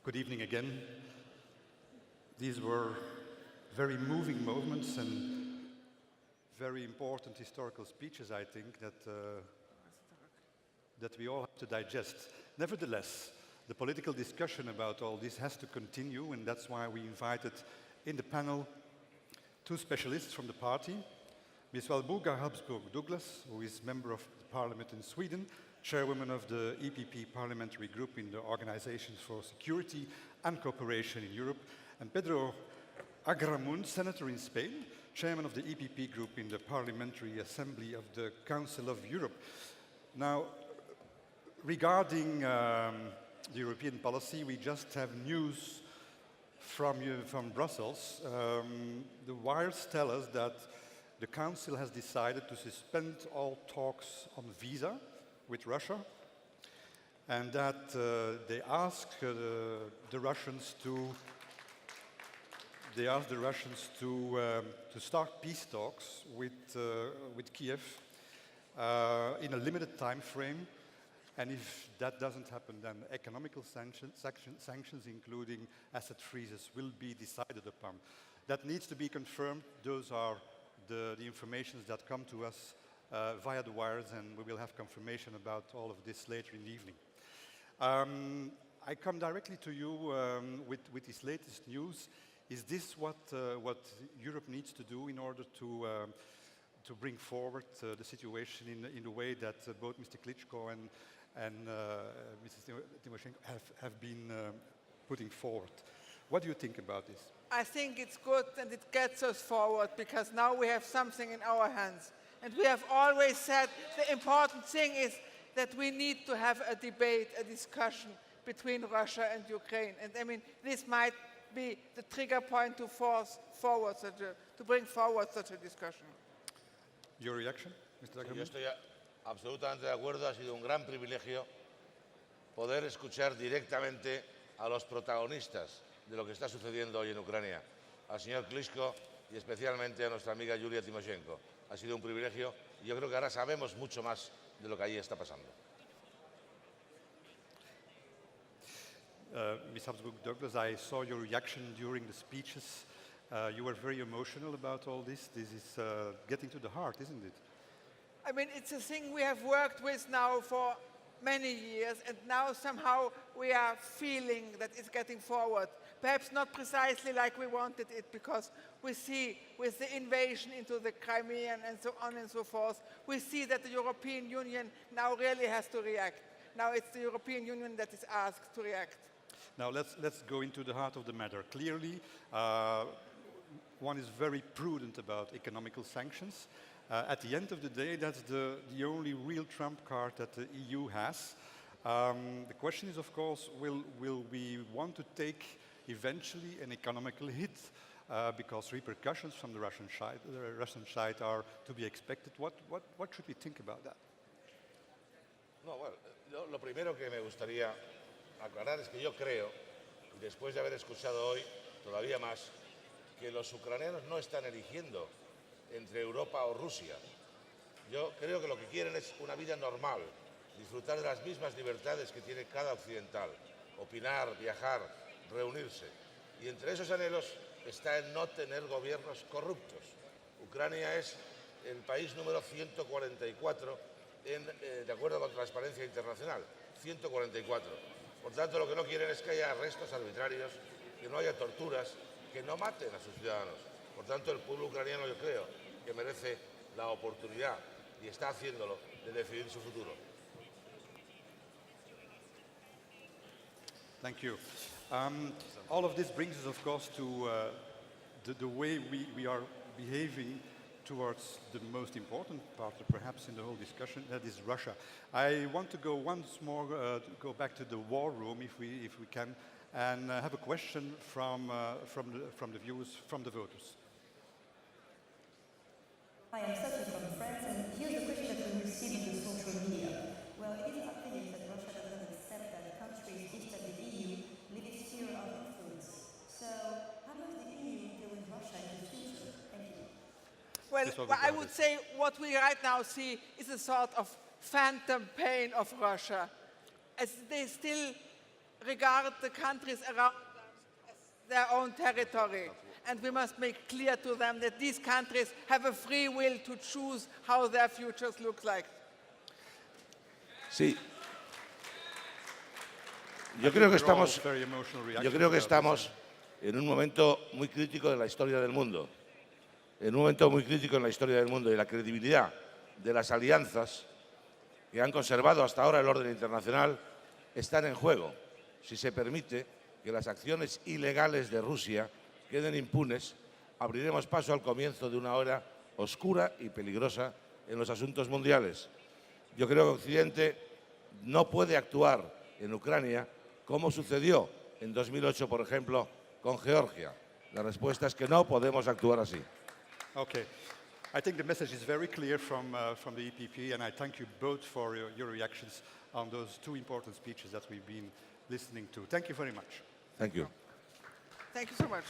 Good evening again. These were very moving moments and very important historical speeches, I think, that we all have to digest. Nevertheless, the political discussion about all this has to continue, and that's why we invited in the panel two specialists from the party, Ms. Walburga Habsburg-Douglas, who is member of the parliament in Sweden, chairwoman of the EPP parliamentary group in the Organization for Security and Cooperation in Europe, and Pedro Agramunt, senator in Spain, chairman of the EPP group in the Parliamentary Assembly of the Council of Europe. Now, regarding the European policy, we just have news from Brussels. The wires tell us that the Council has decided to suspend all talks on visa with Russia, and that they asked the Russians to start peace talks with Kiev in a limited time frame, and if that doesn't happen, then economical sanctions, including asset freezes, will be decided upon. That needs to be confirmed. Those are the information that come to us via the wires, and we will have confirmation about all of this later in the evening. I come directly to you with this latest news. Is this what Europe needs to do in order to bring forward the situation in the way that both Mr. Klitschko and Mrs. Tymoshenko have been putting forward? What do you think about this? I think it's good and it gets us forward because now we have something in our hands. And we have always said the important thing is that we need to have a debate, a discussion between Russia and Ukraine. And I mean, this might be the trigger point to bring forward such a discussion. Your reaction, Mr. Agramunt? Yo estoy absolutamente de acuerdo. Ha sido un gran privilegio poder escuchar directamente a los protagonistas de lo que está sucediendo hoy en Ucrania, al señor Klitschko y especialmente a nuestra amiga Yulia Tymoshenko. Ha sido un privilegio y yo creo que ahora sabemos mucho más de lo que allí está pasando. Ms. Habsburg-Douglas, I saw your reaction during the speeches. You were very emotional about all this. This is getting to the heart, isn't it? I mean, it's a thing we have worked with now for many years, and now somehow we are feeling that it's getting forward. Perhaps not precisely like we wanted it, because we see with the invasion into the Crimea and so on and so forth, we see that the European Union now really has to react. Now it's the European Union that is asked to react. Now let's go into the heart of the matter. Clearly, one is very prudent about economical sanctions. At the end of the day, that's the only real trump card that the EU has. The question is, of course, will we want to take eventually an economical hit because repercussions from the Russian side are to be expected? What should we think about that? No, bueno, lo primero que me gustaría aclarar es que yo creo, y después de haber escuchado hoy todavía más, que los ucranianos no están eligiendo entre Europa o Rusia. Yo creo que lo que quieren es una vida normal, disfrutar de las mismas libertades que tiene cada occidental, opinar, viajar, reunirse. Y entre esos anhelos está el no tener gobiernos corruptos. Ucrania es el país número 144 de acuerdo con Transparencia Internacional, 144. Por tanto, lo que no quieren es que haya arrestos arbitrarios, que no haya torturas, que no maten a sus ciudadanos. Por tanto, el pueblo ucraniano, yo creo, que merece la oportunidad, y está haciéndolo, de decidir su futuro. Thank you. All of this brings us, of course, to the way we are behaving towards the most important part, perhaps, in the whole discussion, that is Russia. I want to go once more, go back to the war room, if we can, and have a question from the viewers, from the voters. Hi, I'm Sophie from France, and here's a question that we received in the social media. Well, it is obvious that Russia doesn't accept that countries east of the EU live its sphere of influence. So, how does the EU deal with Russia in the future? Thank you. Well, I would say what we right now see is a sort of phantom pain of Russia, as they still regard the countries around them as their own territory. And we must make clear to them that these countries have a free will to choose how their futures look like. Sí. Yo creo que estamos en un momento muy crítico de la historia del mundo. En un momento muy crítico en la historia del mundo y la credibilidad de las alianzas que han conservado hasta ahora el orden internacional están en juego si se permite que las acciones ilegales de Rusia queden impunes. Abriremos paso al comienzo de una era oscura y peligrosa en los asuntos mundiales. Yo creo que Occidente no puede actuar en Ucrania como sucedió en 2008, por ejemplo, con Georgia. La respuesta es que no podemos actuar así. Okay. I think the message is very clear from the EPP, and I thank you both for your reactions on those two important speeches that we've been listening to. Thank you very much. Thank you. Thank you so much.